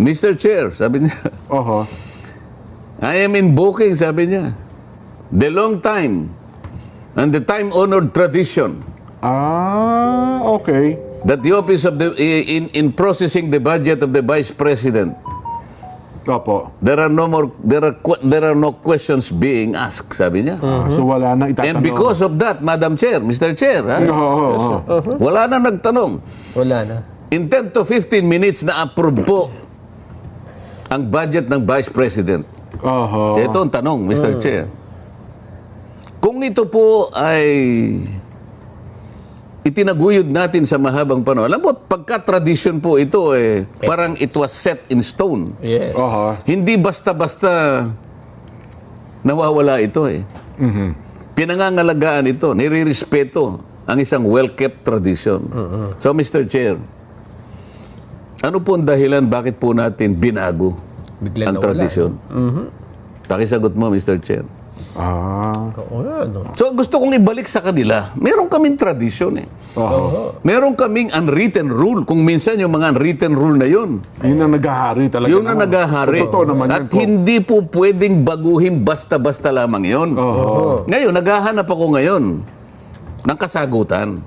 Mr. Chair, sabi niya, Oho. I am invoking, sabi niya, the long time and the time-honored tradition Okay. that the office of the in processing the budget of the Vice President, Opo. there are no questions being asked, sabi niya. So wala nang itatanong. And because of that, Madam Chair, Mr. Chair, ha, Oo. wala na nagtanong. Wala na. In 10 to 15 minutes na approve po ang budget ng Vice President. Oho. Ito ang tanong, Mr. Chair. Kung ito po ay itinaguyod natin sa mahabang panahon, alam mo, pagka-tradition po ito, parang it was set in stone. Yes. Oho. Hindi basta-basta nawawala ito Pinangangalagaan ito, nirirespeto ang isang well-kept tradition. So, Mr. Chair, ano po ang dahilan bakit po natin binago Bigla ang nawala, tradisyon? Pakisagot mo, Mr. Chair. Oo nga, no? So, gusto kong ibalik sa kanila. Meron kaming tradisyon Oho. Meron kaming unwritten rule. Kung minsan yung mga unwritten rule na yun, Yun ang naghahari talaga. yun ang naghahari. Totoo naman At yan po. hindi po pwedeng baguhin basta-basta lamang yun. Oho. Ngayon, naghahanap ako ngayon ng kasagutan.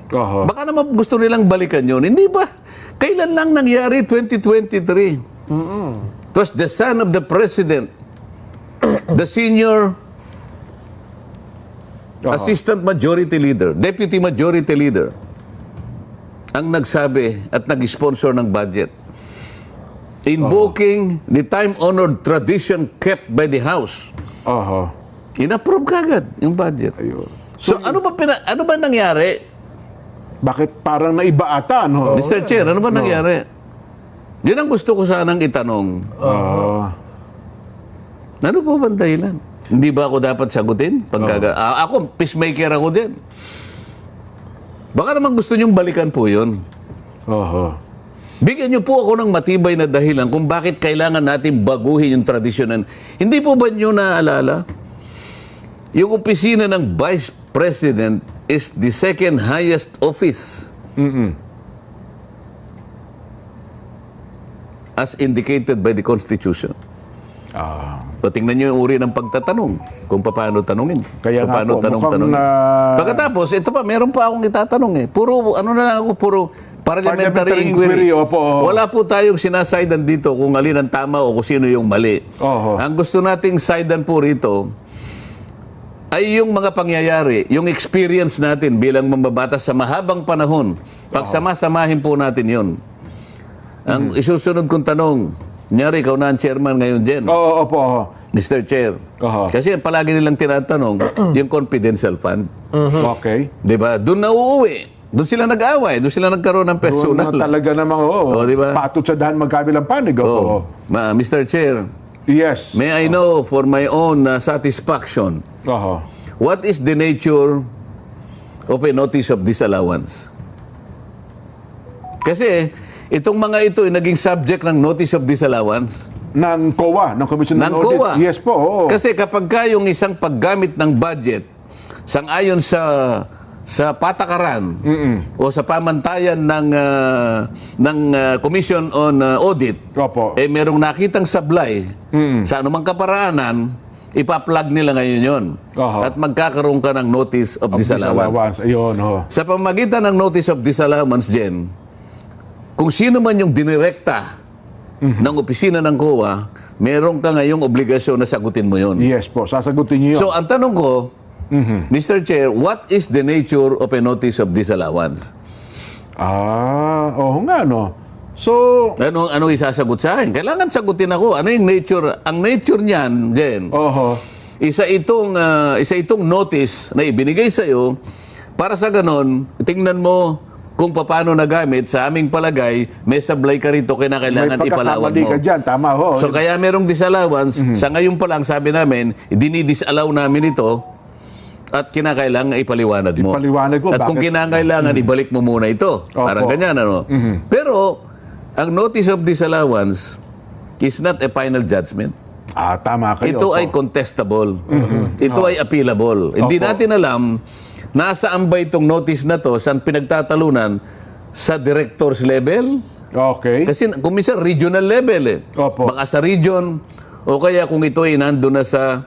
Oho. Baka naman gusto nilang balikan yun. Hindi ba? Kailan lang nangyari? 2023. It was the son of the president, the senior assistant majority leader, deputy majority leader, ang nagsabi at nag-sponsor ng budget. Invoking the time-honored tradition kept by the House. Oho. In-approve kagad yung budget. Ayun. So, ano ba nangyari? Bakit parang naiba ata, no? Mr. Chair, ano ba nangyari? Yun ang gusto ko sanang itanong. Ano po ba ang dahilan? Hindi ba ako dapat sagutin? Ako, peacemaker ako din. Baka naman gusto niyong balikan po yun. Oho. Bigyan niyo po ako ng matibay na dahilan kung bakit kailangan natin baguhin yung tradisyon. Hindi po ba niyo naalala? Yung opisina ng Vice President is the second highest office as indicated by the Constitution. So, tingnan niyo yung uri ng pagtatanong kung paano tanungin. Kaya kung nga paano po, tanong-tanongin. mukhang, Pagkatapos, ito pa, meron pa akong itatanong Puro, ano na lang ako, puro parliamentary inquiry. Opo. Wala po tayong sinasaydan dito kung alin ang tama o kung sino yung mali. Oho. Ang gusto nating saydan po rito ay yung mga pangyayari, yung experience natin bilang mambabatas sa mahabang panahon. Pagsama-samahin po natin yun. Ang isusunod kong tanong, kunyari, ikaw na ang chairman ngayon, Jen. Oo, opo. Oho. Mr. Chair. Oho. Kasi palagi nilang tinatanong, yung confidential fund. Okay. Di ba? Doon na uuwi. Doon sila nag-away. Doon sila nagkaroon ng Doon personal. na talaga namang, Oh, di ba? patot sa dahan magkabilang panig. Opo. Oh. Mr. Chair, Yes. may I know for my own satisfaction, Oho. what is the nature of a notice of disallowance? Kasi itong mga ito ay naging subject ng notice of disallowance. Ng COA, ng Commission Ng on Audit. COA. Yes po, oo. Kasi kapag ka yung isang paggamit ng budget sang-ayon sa patakaran o sa pamantayan ng Commission on Audit, Opo. merong nakitang sablay sa anumang kaparaanan, ipa-plug nila ngayon yon. Oho. At magkakaroon ka ng notice of disallowance. Ayun, ho. Sa pamagitan ng notice of disallowance, Jen, kung sino man yung dinirekta ng opisina ng COA, meron ka ngayong obligasyon na sagutin mo yon. Yes po, sasagutin niyo yun. So, ang tanong ko, Mr. Chair, what is the nature of a notice of disallowance? Oo nga, no. So, Anong isasagot sa akin? Kailangan sagutin ako. Ano yung nature? Ang nature niyan, Jen, oho. isa itong notice na ibinigay sa iyo para sa ganon, tingnan mo kung paano nagamit. Sa aming palagay, may sablay ka rito, May kailangan ipalawag pagkakamali mo. ka dyan, tama ho. So kaya merong disallowance, sa ngayon pa lang sabi namin, dinidisallow namin ito at kinakailangan ipaliwanag mo. Ipaliwanag mo, At kung bakit? kinakailangan, ibalik mo muna ito. Opo. Parang ganyan, ano? Pero, ang notice of disallowance is not a final judgment. Tama kayo. Ito opo. ay contestable. Ito ay appealable. Hindi Opo. natin alam nasaan ba itong notice na to, saan pinagtatalunan, sa director's level, Okay. Kasi kung minsan regional level eh. Opo. Baka sa region, o kaya kung ito ay nandun na sa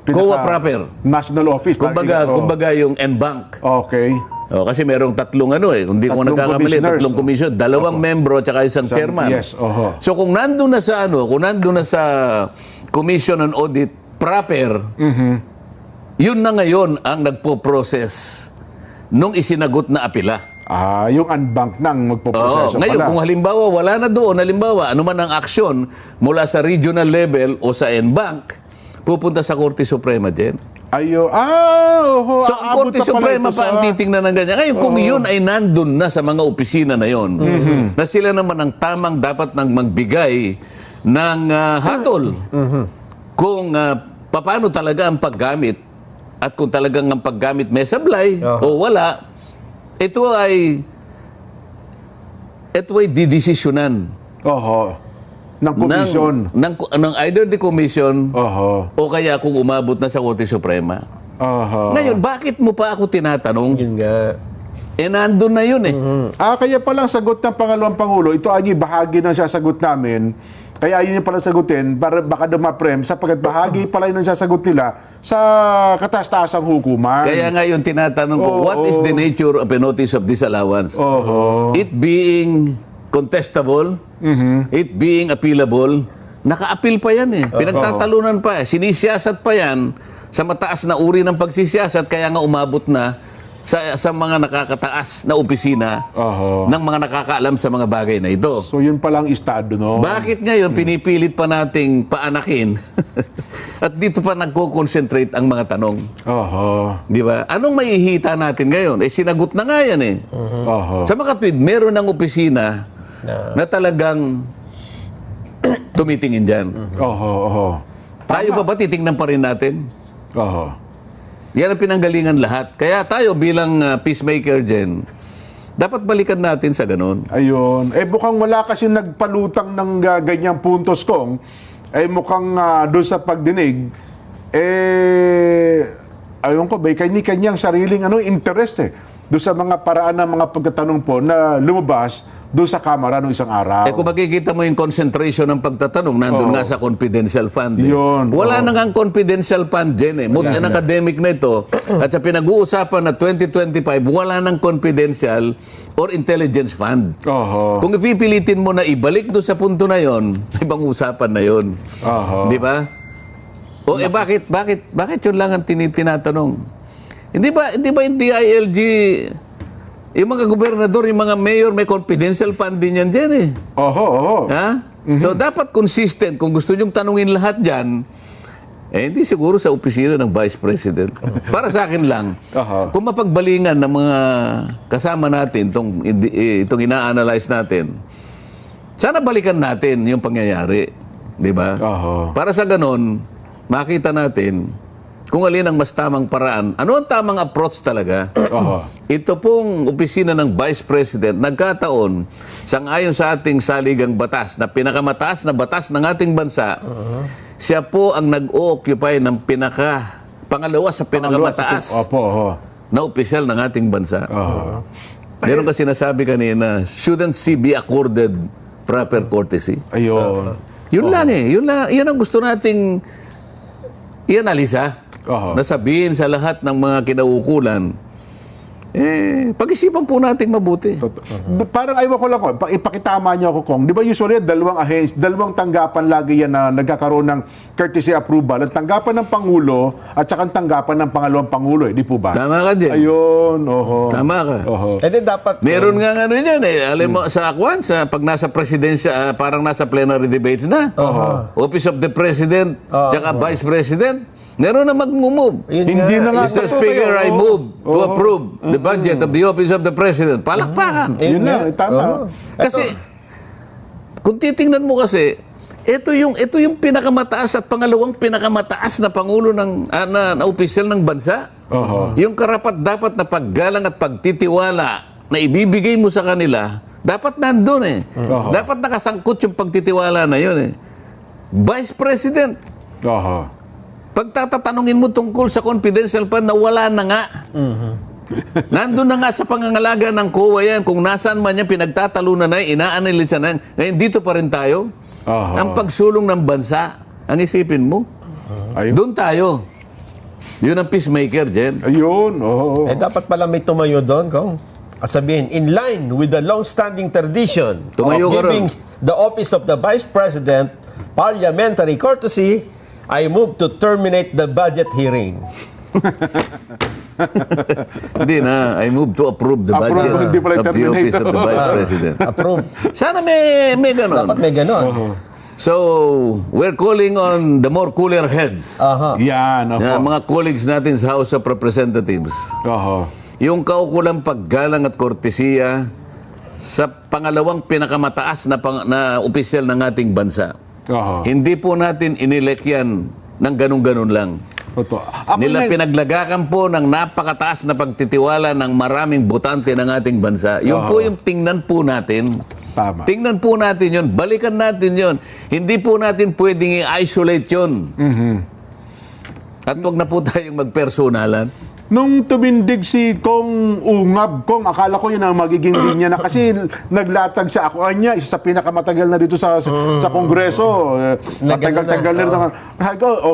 COA proper. National Office. Kumbaga yung NBank. Okay. Kasi merong tatlong hindi ko Tatlong nagkakamali, commissioners. tatlong commission, dalawang membro at saka isang chairman. Yes, oho. So kung nandun na sa Commission on Audit proper, yun na ngayon ang nagpo-process nung isinagot na apila. Yung unbank nang magpo-proseso Ngayon, pala. kung halimbawa wala na doon, halimbawa, ano man ang aksyon mula sa regional level o sa NBank, pupunta sa Korte Suprema din. Oho. So, ang Korte Suprema pa ang titingnan ng ganyan. Ngayon, kung yun ay nandun na sa mga opisina na yun, na sila naman ang tamang dapat nang magbigay ng hatol kung paano talaga ang paggamit at kung talagang ang paggamit may sablay o wala, ito ay didesisyonan Oho. Ng komisyon. ng either the commission Oho. o kaya kung umabot na sa Korte Suprema. Oho. Ngayon, bakit mo pa ako tinatanong? Yun nga. Nandun na yun eh. Kaya palang sagot ng pangalawang Pangulo, ito ay bahagi ng sasagot namin. Kaya yun yung pala sagutin, para baka dumaprem, sapagkat bahagi pala yun ang sasagot nila sa kataas-taasang hukuman. Kaya ngayon tinatanong ko, what is the nature of a notice of disallowance? Oho. It being contestable, it being appealable, naka-appeal pa yan eh. Pinagtatalunan pa eh. Sinisiyasat pa yan sa mataas na uri ng pagsisiyasat, kaya nga umabot na sa mga nakakataas na opisina Oho. ng mga nakakaalam sa mga bagay na ito. So yun palang estado, no? Bakit ngayon pinipilit pa nating paanakin at dito pa nagko-concentrate ang mga tanong? Oho. Di ba? Anong maihita natin ngayon? Sinagot na nga yan eh. Oho. Sa makatwid, meron ng opisina na talagang tumitingin dyan. Oho. Oho. Tayo ba titingnan pa rin natin? Oho. Yan ang pinanggalingan lahat. Kaya tayo bilang peacemaker dyan, dapat balikan natin sa ganun. Ayun. Mukhang wala kasi nagpalutang ng ganyang puntos kong. Mukhang doon sa pagdinig, ayun ko, may kanyang sariling interest doon sa mga paraan ng mga pagtatanong po na lumabas doon sa Kamara noong isang araw. Kung makikita mo yung concentration ng pagtatanong, nandun nga sa confidential fund. Yun, Wala na nga confidential fund dyan eh. An academic na ito. At sa pinag-uusapan na 2025, wala nang confidential or intelligence fund. Oho. Kung ipipilitin mo na ibalik doon sa punto na yon, ibang usapan na yon. Oho. Di ba? Bakit yun lang ang tinatanong? Hindi ba yung DILG, yung mga gobernador, yung mga mayor, may confidential fund din yan dyan eh. Oho. Ha? So, dapat consistent. Kung gusto nyong tanungin lahat dyan, hindi siguro sa opisina ng Vice President. Para sa akin lang, kung mapagbalingan ng mga kasama natin, itong ina-analyze natin, sana balikan natin yung pangyayari. Di ba? Oho. Para sa ganon, makita natin kung alin ang mas tamang paraan. Ano ang tamang approach talaga? Oho. Ito pong opisina ng Vice President, nagkataon, sangayon sa ating saligang batas, na pinakamataas na batas ng ating bansa, siya po ang nag-o-occupy ng pangalawa sa pinakamataas na opisyal ng ating bansa. Meron kasi sinasabi kanina, shouldn't she be accorded proper courtesy? Ayun. Yun lang eh. Yun ang gusto nating i-analisa. Nasabihin sa lahat ng mga kinaukulan, pag-isipan po nating mabuti. Parang ayaw ko lang ko, ipakitama niyo ako, Kong. Di ba usually dalawang tanggapan lagi yan na nagkakaroon ng courtesy approval. Ang tanggapan ng Pangulo at saka ang tanggapan ng pangalawang Pangulo. Di po ba? Tama ka dyan. Ayun. Oho. Tama ka. Oho. Dapat... Meron nga ano yan eh. Alam mo, sa Akwan, pag nasa presidensya, parang nasa plenary debates na. Office of the President, tsaka Vice President, meron na mag-move. Hindi na nga. Mr. Speaker, I move to approve the budget of the Office of the President. Palakpakan. Yun na. Tama. Kasi, kung titingnan mo kasi, ito yung pinakamataas at pangalawang pinakamataas na pangulo ng na opisyal ng bansa. Yung karapat dapat na paggalang at pagtitiwala na ibibigay mo sa kanila, dapat nandun eh. Dapat nakasangkot yung pagtitiwala na yun eh. Vice President. Pagtatatanungin mo tungkol sa confidential fund na wala na nga. Nandun na nga sa pangangalaga ng COA yan. Kung nasaan man yan, pinagtatalunan na yan, inaanalisa na yan. Ngayon, dito pa rin tayo. Aha. Ang pagsulong ng bansa, ang isipin mo, Ayun. doon tayo. Yun ang peacemaker, Jen. Ayun, oo. Eh, dapat pala may tumayo doon, Kong. At sabihin, in line with the long-standing tradition Tumayo of ka giving the office of the Vice President parliamentary courtesy, I move to terminate the budget hearing. Hindi na, I move to approve the Approve, budget hindi pala of the terminate. office of the Vice President. Approve. Sana may ganon. Dapat may ganon. So, we're calling on the more cooler heads. Aha. Yan, opo. Na mga colleagues natin sa House of Representatives. Oho. Yung kaukulang paggalang at kortesiya sa pangalawang pinakamataas na opisyal ng ating bansa. Oho. Hindi po natin inilek yan ng ganun-ganun lang. Totoo. Ako Nila na- pinaglagakan po ng napakataas na pagtitiwala ng maraming botante ng ating bansa. Yung po yung tingnan po natin. Tama. Tingnan po natin yun. Balikan natin yun. Hindi po natin pwedeng i-isolate yun. At huwag na po tayong magpersonalan. Nung tumindig si Kong Ungab, Kong, akala ko yun ang magiging linya na kasi naglatag sa ako niya, isa sa pinakamatagal na dito sa Kongreso. Matagal-tagal na rin.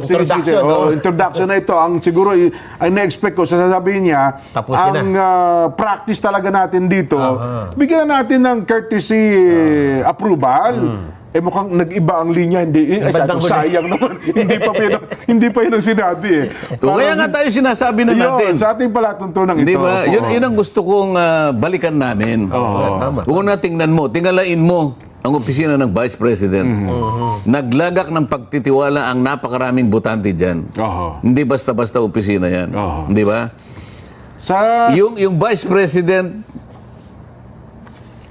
Sige, sige. Introduction, no? Introduction na ito. Ang siguro, ang na-expect ko, sasabihin niya, Tapusin ang practice talaga natin dito, bigyan natin ng courtesy approval. Eh mukhang nag-iba ang linya, hindi. Bandang huli. Sayang naman. hindi pa yun ang sinabi eh. Kung kaya nga tayo sinasabi na natin. Yun, sa ating palatuntunan ito. Di ba? Oo. Yun ang gusto kong balikan namin. Tama. Kung tingnan mo, tingalain mo ang opisina ng Vice President. Naglagak ng pagtitiwala ang napakaraming botante dyan. Oho. Hindi basta-basta opisina yan. Oo. Di ba? Sa Yung Vice President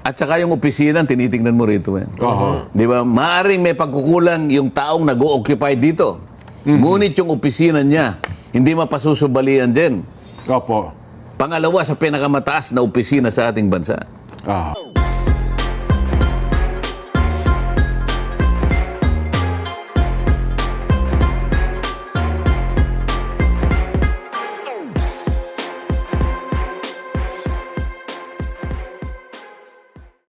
at saka yung opisina, tinitingnan mo rito. Oho. Di ba? Maaring may pagkukulang yung taong nag-o-occupy dito. Ngunit yung opisina niya, hindi mapasusubalian din. Opo. Pangalawa sa pinakamataas na opisina sa ating bansa. Ah.